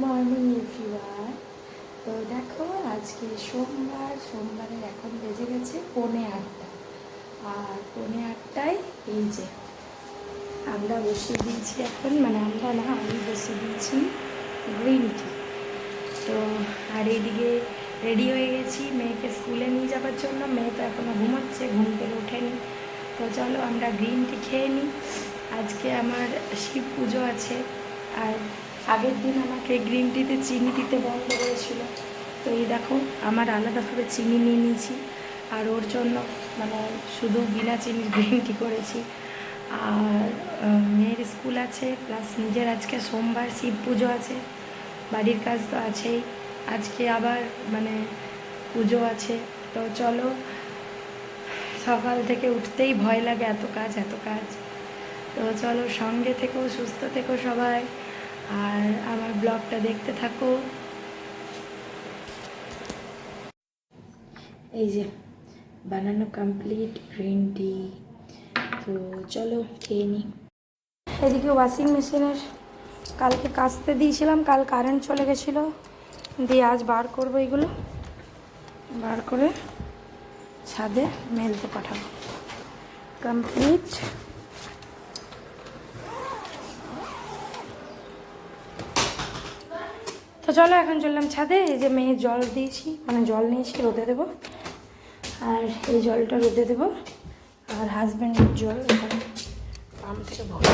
Morning everyone. তো দেখো আজকে সোমবারের এখন বেজে গেছে 8:45। আর 8:45 এই যে আমরা বসিয়ে দিয়েছি এখন, মানে আমরা না, আমি বসিয়ে দিয়েছি গ্রিন টি। তো আর এইদিকে রেডি হয়ে গেছি মেয়েকে স্কুলে নিয়ে যাওয়ার জন্য। মেয়ে তো এখনও ঘুমোচ্ছে, ঘুম থেকে ওঠেনি। তো চলো আমরা গ্রিন টি খেয়ে নিই। আজকে আমার শিব পুজো আছে, আর আগের দিন আমাকে গ্রিন টিতে চিনি দিতে বন্ধ করেছিল। তো এই দেখো আমার আলাদাভাবে চিনি নিয়ে নিয়েছি, আর ওর জন্য মানে শুধু বিনা চিনির গ্রিন টি করেছি। আর মেয়ের স্কুল আছে, প্লাস নিজের আজকে সোমবার শিব পুজো আছে, বাড়ির কাজ তো আছেই। আজকে আবার মানে পুজো আছে। তো চলো, সকাল থেকে উঠতেই ভয় লাগে, এত কাজ এত কাজ। তো চলো, সঙ্গে থেকো, সুস্থ থেকো সবাই, আর আমার ব্লগটা দেখতে থাকো। এই যে বানানো কমপ্লিট গ্রিন টি। তো চলো খেয়ে নিই। এদিকে ওয়াশিং মেশিনের কালকে কাচতে দিয়েছিলাম, কাল কারেন্ট চলে গেছিলো, দিয়ে আজ বার করবো, এগুলো বার করে ছাদে মেলতে পাঠাবো। কমপ্লিট। তো চলো এখন চললাম ছাদে। এই যে মেয়ে জল দিয়েছি, মানে জল নিয়েছি, রোদে দেবো। আর এই জলটা রোদে দেবো, আর হাজব্যান্ডের জল এখানে পাম্প থেকে ভরে।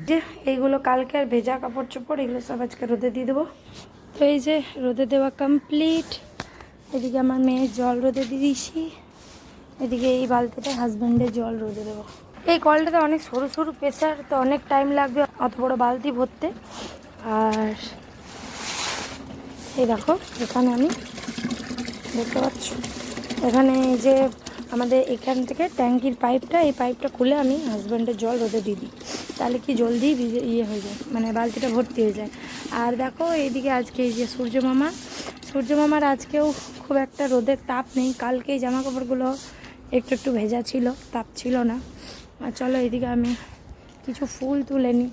যে এইগুলো কালকে আর ভেজা কাপড় চোপড় এগুলো সব আজকে রোদে দিয়ে দেবো। তো এই যে রোদে দেওয়া কমপ্লিট। এদিকে আমার মেয়ের জল রোদে দিয়ে দিয়েছি, এদিকে এই বালতিটা হাজব্যান্ডের জল রোদে দেবো। এই কলটাতে অনেক সরু সরু প্রেসার, তো অনেক টাইম লাগবে অত বড় বালতি ভরতে। আর এই দেখো এখানে আমি দেখতে পাচ্ছ, এখানে যে আমাদের এখান থেকে ট্যাঙ্কির পাইপটা, এই পাইপটা খুলে আমি হাজব্যান্ডের জল রোদে দিয়ে দিই, তাহলে কি জলদি ইয়ে হয়ে যায়, মানে বালতিটা ভর্তি হয়ে যায়। আর দেখো এইদিকে আজকে এই যে সূর্য মামার আজকেও খুব একটা রোদের তাপ নেই। কালকেই জামা কাপড়গুলো একটু একটু ভেজা ছিল, তাপ ছিল না। আর চলো এদিকে আমি কিছু ফুল তুলে নিই,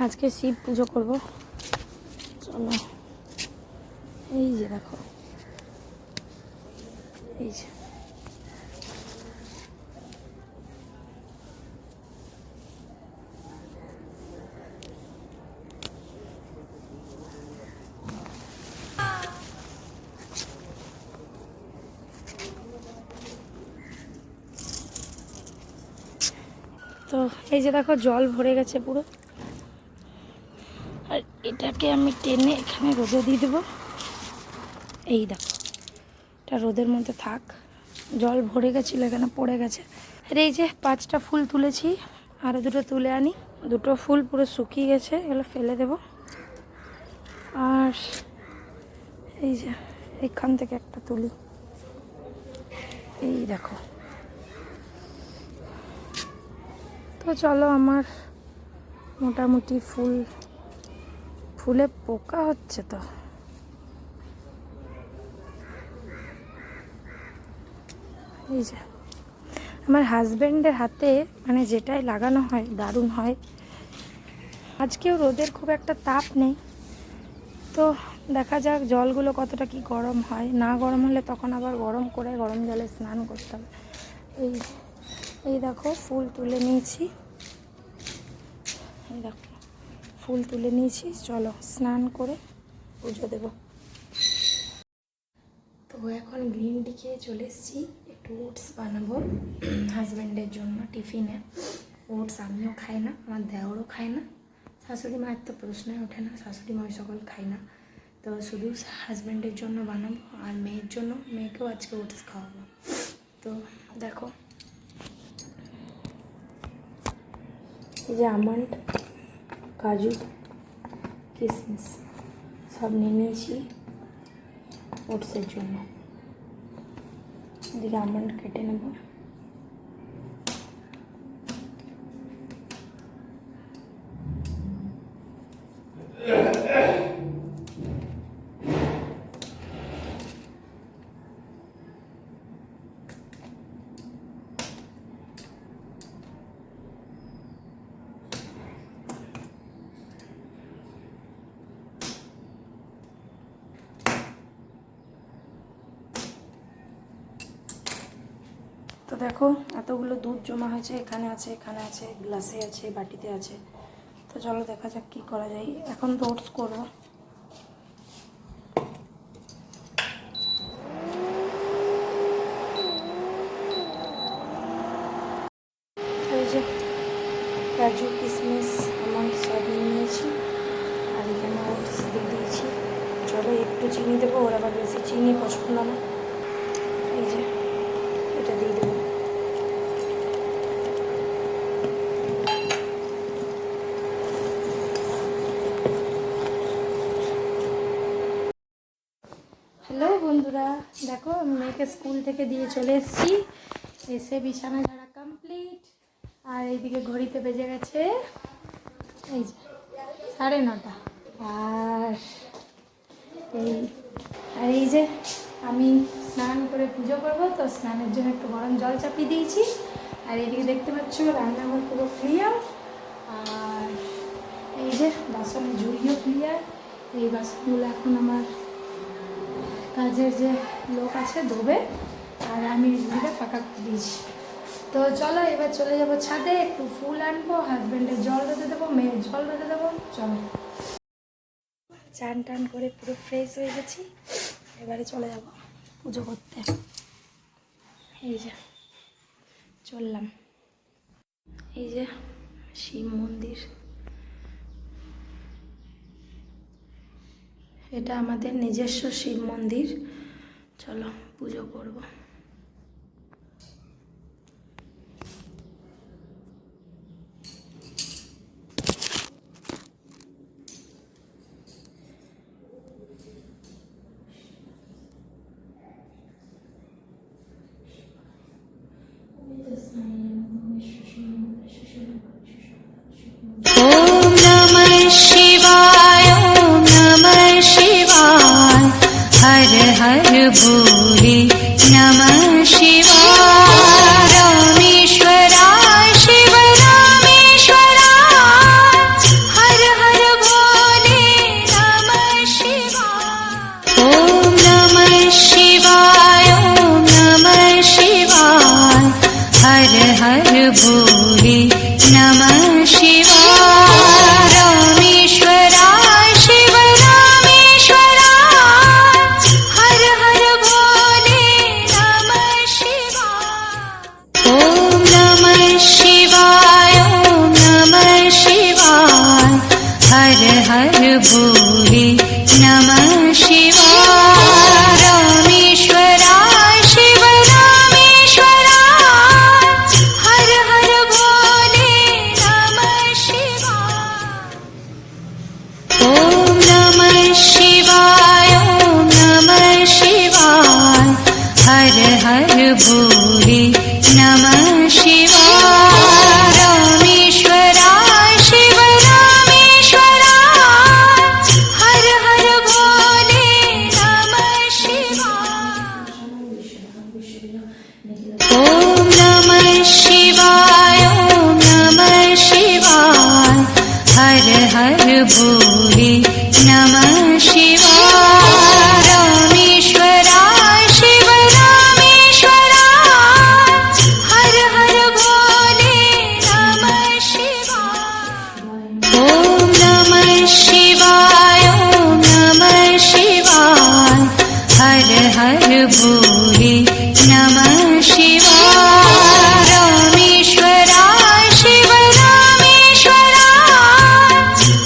আজকে শিব পুজো করব। চলো এই যে দেখো, এই যে তো এই যে দেখো জল ভরে গেছে পুরো। আর এটাকে আমি টেনে এখানে রোদে দিয়ে দেবো। এই দেখো এটা রোদের মধ্যে থাক, জল ভরে গেছিলো, এখানে পড়ে গেছে। আর এই যে 5টা ফুল তুলেছি, আরও 2টো তুলে আনি। 2টো ফুল পুরো শুকিয়ে গেছে, এগুলো ফেলে দেব। আর এই যে এখান থেকে একটা তুলি, এই দেখো। তো চলো, আমার মোটামুটি ফুলে পোকা হচ্ছে। তো এই যে আমার হাজব্যান্ডের হাতে মানে যেটাই লাগানো হয় দারুণ হয়। আজকেও রোদের খুব একটা তাপ নেই, তো দেখা যাক জলগুলো কতটা কি গরম হয়। না গরম হলে তখন আবার গরম করে গরম জলে স্নান করতে হবে। এই দেখো ফুল তুলে নিয়েছি, এই দেখো ফুল তুলে নিয়েছি। চলো স্নান করে পুজো দেব। তো এখন গ্রিন টি খেয়ে চলে এসেছি, একটু ওটস বানাবো হাজব্যান্ডের জন্য টিফিনে। ওটস আমিও খাই না, আমার দেওরও খায় না, শাশুড়ি মায়ের তো প্রশ্নই ওঠে না, শাশুড়ি মা ওই সকল খাই না। তো শুধু হাজব্যান্ডের জন্য বানাবো, আর মেয়ের জন্য, মেয়েকেও আজকে ওটস খাওয়াবো। তো দেখো এই যে আমন্ড, কাজু, কিশমিশ সব নিয়ে নিয়েছি ওটসের জন্য। এদিকে আমন্ড কেটে নেব। দেখো এতগুলো দুধ জমা হয়েছে, এখানে আছে, এখানে আছে, গ্লাসে আছে, বাটিতে আছে। তো চলো দেখা যাক কী করা যায়। এখন তো ওটস করবো। এই যে কাজু, কিশমিশ, আমন্ড সব নিয়ে নিয়েছি, আর এখানে ওটস দিয়ে দিয়েছি। চলো একটু চিনি দেবো, ওর আবার বেশি চিনি পছন্দ না। এই যে এটা দিয়ে দেবো। হ্যালো বন্ধুরা, দেখো আমি মেয়েকে স্কুল থেকে দিয়ে চলে এসেছি, এসে বিছানা ঝাড়া কমপ্লিট। আর এইদিকে ঘড়িতে বেজে গেছে এই যে 9:30। আর এই যে আমি স্নান করে পুজো করবো, তো স্নানের জন্য একটু গরম জল চাপিয়ে দিয়েছি। আর এইদিকে দেখতে পাচ্ছ রান্নাঘর পুরো ক্লিয়ার। আর এই যে বাসনের ঝুড়িও ক্লিয়ার। এই বাসনগুলো এখন আমার কাজের যে লোক আছে ধোবে, আর আমি এগুলো ফাঁকা করে দিয়েছি। তো চলো এবার চলে যাব ছাদে, একটু ফুল আনবো, হাজব্যান্ডের জল দিতে দেবো, মেয়ের জল দিতে দেবো। চলো, চান টান করে পুরো ফ্রেশ হয়ে গেছি, এবারে চলে যাব পুজো করতে। এই যে চললাম। এই যে শিব মন্দির, এটা আমাদের নিজস্ব শিব মন্দির। চলো পুজো করব। ओम नमः शिवाय, ओम नमः शिवाय, हर हर भोले नमः शिवाय। रामेश्वराय शिव रामेश्वराय, हर हर भोले नमः शिवाय। ओम नमः शिवाय, ओम नमः शिवाय, हर हर भोले नमः शिवाय। रामेश्वराय शिव रामेश्वराय, हर हर भोले नमः शिवाय। ओम नमः शिवाय, ओम नमः शिवाय, हर हर भोले नमः शिवाय। रामेश्वराय शिव रामेश्वराय, हर हर भोले नमः शिवाय। ओम नमः शिवाय, ओम नमः शिवाय, हर हर भोले नमः शिवाय। रामेश्वराय शिव रामेश्वराय, हर हर भोले नमः शिवाय। ओम नमः शिवाय, ओम नमः शिवाय, हर हर भोले नमः शिवाय। रामेश्वराय शिव रामेश्वराय, हर हर भोले नमः शिवाय। ओम नमः शिवाय, ओम नमः शिवाय, हर हर भोले नमः शिवाय। रामेश्वराय शिव रामेश्वराय,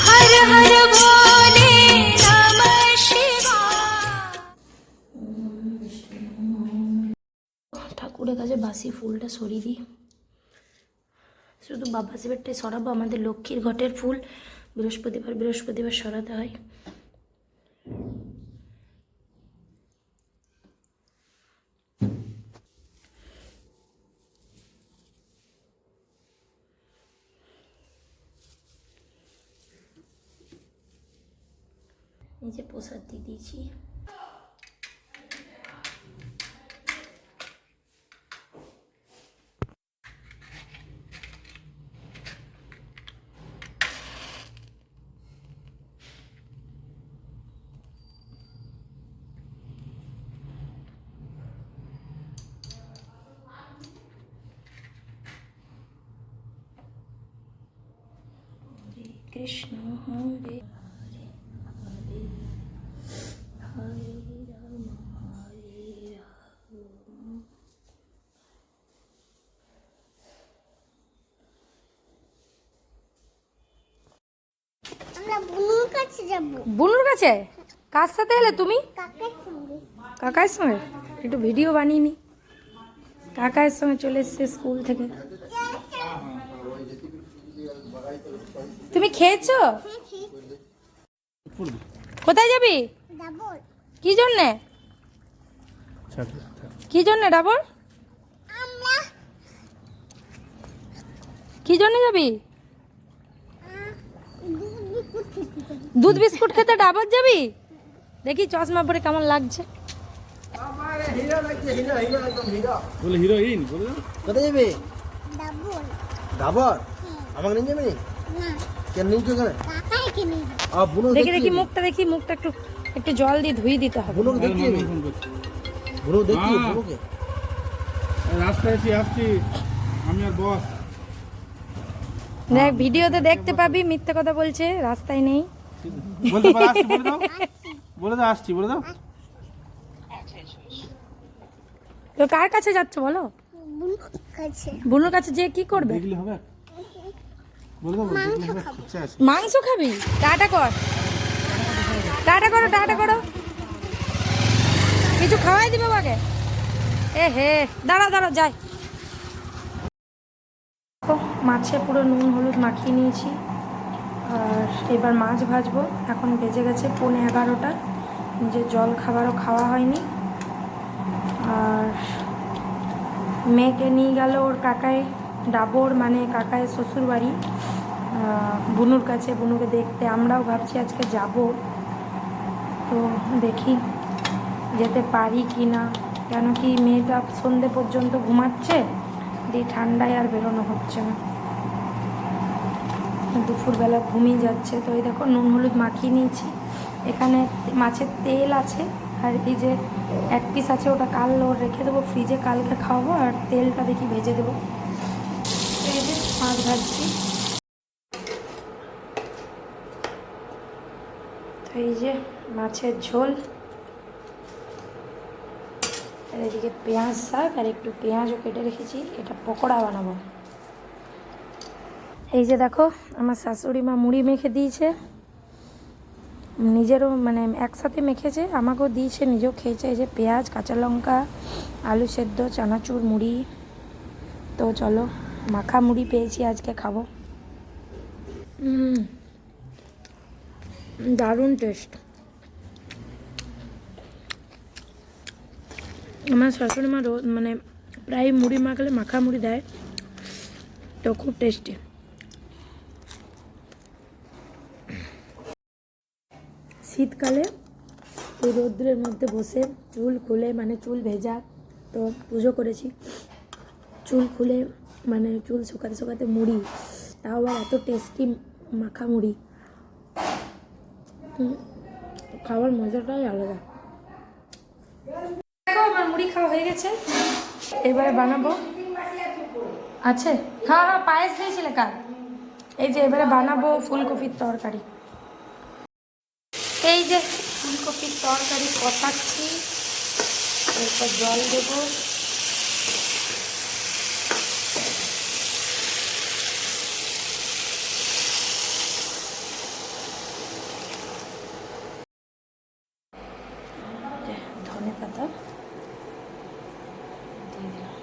हर हर भोले नमः शिवाय। ঠাকুরের কাছে বাসি ফুলটা সরিয়ে দিই, শুধু বাবা শিবেরটাই সরাবো। আমাদের লক্ষ্মীর ঘটের ফুল বৃহস্পতিবার বৃহস্পতিবার সরাতে হয়। এই যে প্রসাদ দিয়ে দিয়েছি। কৃষ্ণ হরে হরে হরে হরে রাম হরে রাম। আমরা বুনুর কাছে যাব। বুনুর কাছে? কার সাথে এলে তুমি? কাকার সঙ্গে। কাকার সঙ্গে? একটু ভিডিও বানিয়ে নি। কাকার সঙ্গে চলে এসছে স্কুল থেকে। তুমি খেয়েছো? কোথায় যাবি? ডাবল। কি জন্যে? কি জন্যে ডাবর? আমরা কি জন্যে যাবি? দুধ বিস্কুট খেতে যাব। দুধ বিস্কুট খেতে ডাবর যাবি? দেখি চশমা পরে কেমন লাগছে। বলে হিরোইন বলে দাও। কোথায় যাবে? ডাবল। ডাবর? আমাকে নিয়ে যাবে? না, কেন নিয়ে যাবে? কাকাই কিনে দেবে। বুনো দেখি দেখি মুখটা দেখি, মুখটা একটু একটু জল দিয়ে ধুয়ে দিতে হবে। বুনোকে দেখতে যাবে? ফোন করছি। বুনো দেখতে মা। বুনোকে? রাস্তায় আসছি আমি আর বস। দেখ ভিডিওতে দেখতে পাবি মিথ্যে কথা বলছে, রাস্তায় নেই। বলতে পারো আসছি বলে দাও। বলে দাও আসছি বলে দাও। তো কার কাছে যাচ্ছ বলো? বুনুর কাছে। বুনুর কাছে যে কি করবে? দেখলে হবে? বলে দাও দেখলে হবে। আচ্ছা আছে। মাংস খাবি? টাটা কর, টাটা করো, টাটা করো। কিছু খাওয়াই দিবে বাকে? এ হে, দাঁড়া দাঁড়া যাই। মাছে পুরো নুন হলুদ মাখিয়ে নিয়েছি, আর এবার মাছ ভাজবো। এখন বেজে গেছে 11:30। নিজের জল খাবারও খাওয়া হয়নি। আর মেয়েকে নিয়ে গেল ওর কাকায় ডাবর, মানে কাকায় শ্বশুর বাড়ি, বুনুর কাছে, বুনুকে দেখতে। আমরাও ভাবছি আজকে যাব, তো দেখি যেতে পারি কি না। কেন কি মেয়েটা সন্ধে পর্যন্ত ঘুমাচ্ছে, দিয়ে ঠান্ডায় আর বেরোনো হচ্ছে না, দুপুরবেলা ঘুমিয়ে যাচ্ছে। তো এই দেখো নুন হলুদ মাখিয়ে নিয়েছি। এখানে মাছের তেল আছে, আর এই যে এক পিস আছে ওটা কাল রেখে দেবো ফ্রিজে, কালকে খাওয়াবো। আর তেলটা দেখি ভেজে দেবো। এই যে মাছ ভাজছি। তো এই যে মাছের ঝোল, আর এদিকে পেঁয়াজ শাক, আর একটু পেঁয়াজও কেটে রেখেছি, এটা পকোড়া বানাবো। এই যে দেখো আমার শাশুড়ি মা মুড়ি মেখে দিয়েছে, নিজেরও মানে একসাথে মেখেছে, আমাকেও দিয়েছে, নিজেও খেয়েছে। এই যে পেঁয়াজ, কাঁচা লঙ্কা, আলু সেদ্ধ, চানাচুর, মুড়ি। তো চলো, মাখা মুড়ি পেয়েছি আজকে, খাবো। দারুণ টেস্ট। আমার শাশুড়ি মা মানে প্রায় মুড়ি মাখলে মাখা মুড়ি দেয়, তো খুব টেস্টি। শীতকালে এই রৌদ্রের মধ্যে বসে চুল খুলে, মানে চুল ভেজা, তো পুজো করেছি, চুল খুলে মানে চুল শুকাতে শুকাতে মুড়ি, তাও আবার এত টেস্টি মাখা মুড়ি, খাওয়ার মজাটাই আলাদা। দেখো আমার মুড়ি খাওয়া হয়ে গেছে, এবারে বানাবো। আছে, হ্যাঁ হ্যাঁ পায়েস দিয়েছিলে কাল। এই যে এবারে বানাবো ফুলকপির তরকারি। এই যে ফুলকপির তরকারি কষাচ্ছি, এরপর জল দেবো। ধনে পাতা দিয়ে দিলাম।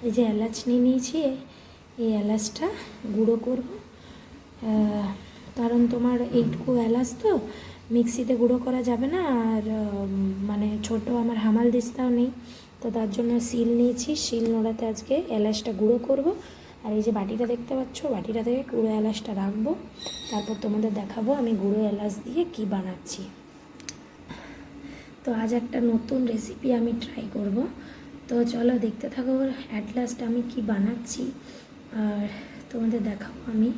এই যে এলাচ নিয়ে নিয়েছি, এই এলাচটা গুঁড়ো করব, কারণ তোমার এইটুকু এলাচ তো মিক্সিতে গুঁড়ো করা যাবে না, আর মানে ছোট আমার হামাল দিস্তাও নেই, তো তার জন্য শিল নিয়েছি, শিল নোড়াতে আজকে এলাচটা গুঁড়ো করব। আর এই যে বাটিটা দেখতে পাচ্ছ, বাটিটা থেকে গুঁড়ো এলাচটা রাখবো, তারপর তোমাদের দেখাবো আমি গুঁড়ো এলাচ দিয়ে কি বানাচ্ছি। তো আজ একটা নতুন রেসিপি আমি ট্রাই করব, তো চলো দেখতে থাকো অ্যাট লাস্ট আমি কি বানাচ্ছি, আর তোমাদের দেখাবো। আমি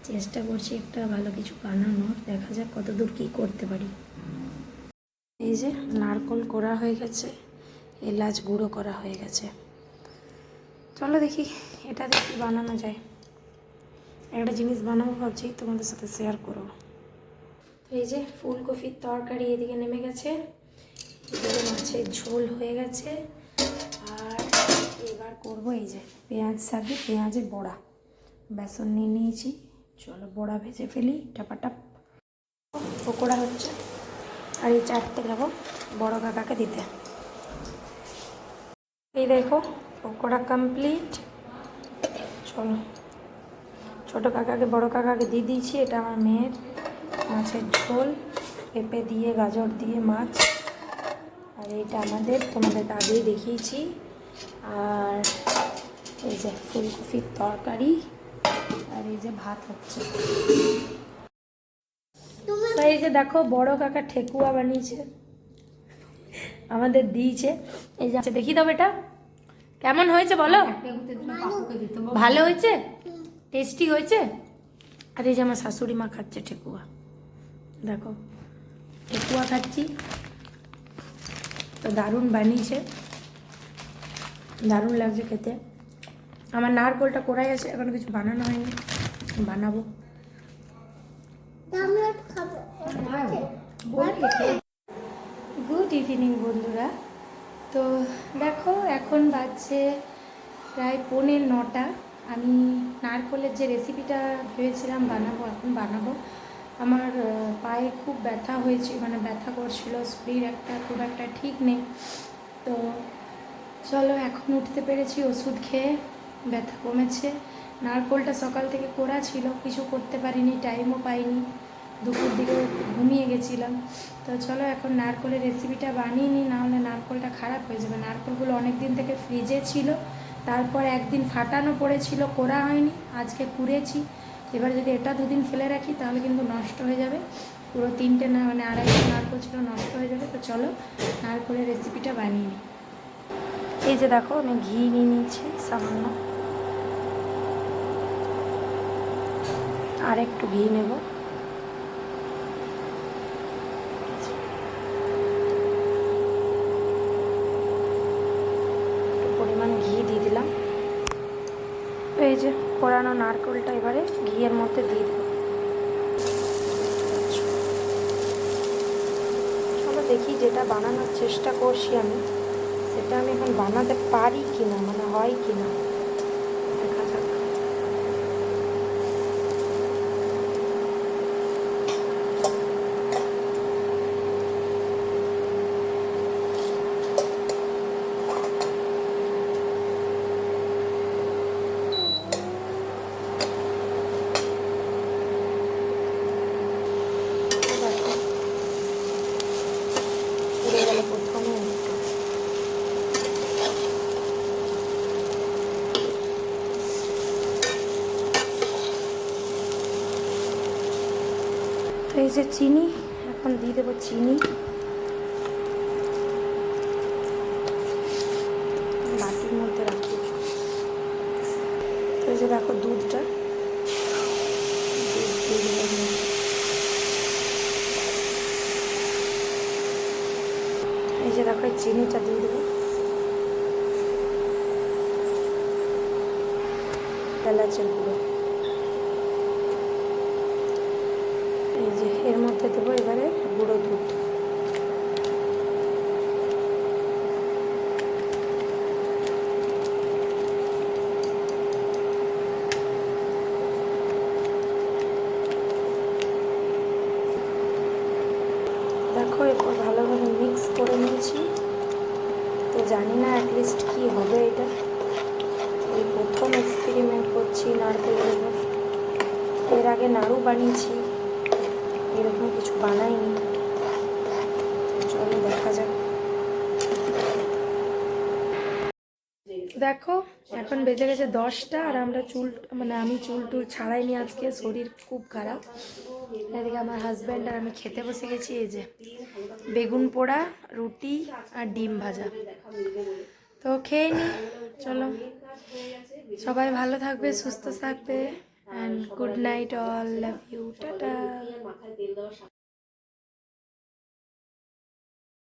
চেষ্টা করছি একটা ভালো কিছু বানানোর, দেখা যাক কতদূর কী করতে পারি। এই যে নারকোল করা হয়ে গেছে, এলাচ গুঁড়ো করা হয়ে গেছে। চলো দেখি এটা দিয়ে কী বানানো যায়। একটা জিনিস বানাবো ভাবছি, তোমাদের সাথে শেয়ার করবো। তো এই যে ফুলকপির তরকারি এদিকে নেমে গেছে, এদিকে মাছের ঝোল হয়ে গেছে। আর এবার করবো এই যে পেঁয়াজ সাথে পেঁয়াজের বড়া, বেসন নিয়ে নিয়েছি। চলো বড়া ভেজে ফেলি টাপাটাপ। পকোড়া হচ্ছে, আর এই চারটে যাবো বড় কাকাকে দিতে। এই দেখো পকোড়া কমপ্লিট। চলো ছোটো কাকাকে বড় কাকাকে দিয়ে দিয়েছি। এটা আমার মেয়ের মাছের ঝোল, পেঁপে দিয়ে গাজর দিয়ে মাছ। আর এটা আমাদের, তোমাদের আগেই দেখিয়েছি। আর এই যে ফুলকপির তরকারি, আর এই যে ভাত হচ্ছে। তো এই যে দেখো বড় কাকা ঠেকুয়া বানিয়েছে, আমাদের দিয়েছে। এই যে দেখি দাও এটা কেমন হয়েছে বলো। ভালো হয়েছে, টেস্টি হয়েছে। আর এই যে আমার শাশুড়ি মা খাচ্ছে ঠেকুয়া, দেখো ঠেকুয়া খাচ্ছি। তো দারুণ বানিয়েছে, দারুণ লাগছে খেতে। আমার নারকোলটা কোরাই আছে, এখনো কিছু বানানো হয়নি, বানাবো। গুড ইভিনিং বন্ধুরা। তো দেখো এখন বাজছে প্রায় 9:45। আমি নারকোলের যে রেসিপিটা ভেবেছিলাম বানাবো, এখন বানাবো। আমার পায়ে খুব ব্যথা হয়েছে, মানে ব্যথা করছিল, শরীর খুব একটা ঠিক নেই। তো চলো এখন উঠতে পেরেছি, ওষুধ খেয়ে ব্যথা কমেছে। নারকোলটা সকাল থেকে করা ছিল, কিছু করতে পারিনি, টাইমও পাইনি, দুপুর দিকে ঘুমিয়ে গেছিলাম। তো চলো এখন নারকোলের রেসিপিটা বানিয়ে নিই, নাহলে নারকোলটা খারাপ হয়ে যাবে। নারকোলগুলো অনেক দিন থেকে ফ্রিজে ছিল, তারপর একদিন ফাটানো পড়েছিল, করা হয়নি, আজকে কুড়েছি। এবার যদি এটা 2 দিন ফেলে রাখি তাহলে কিন্তু নষ্ট হয়ে যাবে। পুরো 3টে না, মানে 2.5 নারকোল ছিল, নষ্ট হয়ে যাবে। তো চলো নারকোলের রেসিপিটা বানিয়ে নিই। এই যে দেখো আমি ঘি নিয়ে নিয়েছি সামান্য, আর একটু ঘি নেব। পরিমাণ ঘি দিয়ে দিলাম। এই যে কোরানো নারকেলটা এবারে ঘিয়ের মধ্যে দিয়ে দেবো। চলো দেখি, যেটা বানানোর চেষ্টা করছি আমি, সেটা আমি এখন বানাতে পারি কিনা, মানে হয় কিনা, দেখা যাক। তো এই যে চিনি, এখন দিয়ে দেবো চিনি। বাটির মধ্যে রাখি। তো এই যে দেখো দুধটা, এই যে দেখো চিনিটা দিয়ে দেবো। এলাচের গুঁড়ো, এই যে এর মধ্যে দেবো এবারে গুঁড়ো দুধ। দেখো এরপর ভালোভাবে মিক্স করে নিয়েছি। তো জানি না অ্যাটলিস্ট কী হবে এটা, এই প্রথম এক্সপেরিমেন্ট করছি নারকেলের উপর। এর আগে নাড়ু বানিয়েছি, এরকম কিছু বানাইনি। চলো দেখা যাক। দেখো এখন বেজে গেছে 10টা, আর আমরা আমি চুল টুল ছাড়াইনি আজকে, শরীর খুব খারাপ। এদিকে আমার হাজব্যান্ড আর আমি খেতে বসে গেছি। এই যে বেগুন পোড়া, রুটি আর ডিম ভাজা। তো খেয়ে নি, চলো সবাই ভালো থাকবে, সুস্থ থাকবে, and good night all, love you, tata.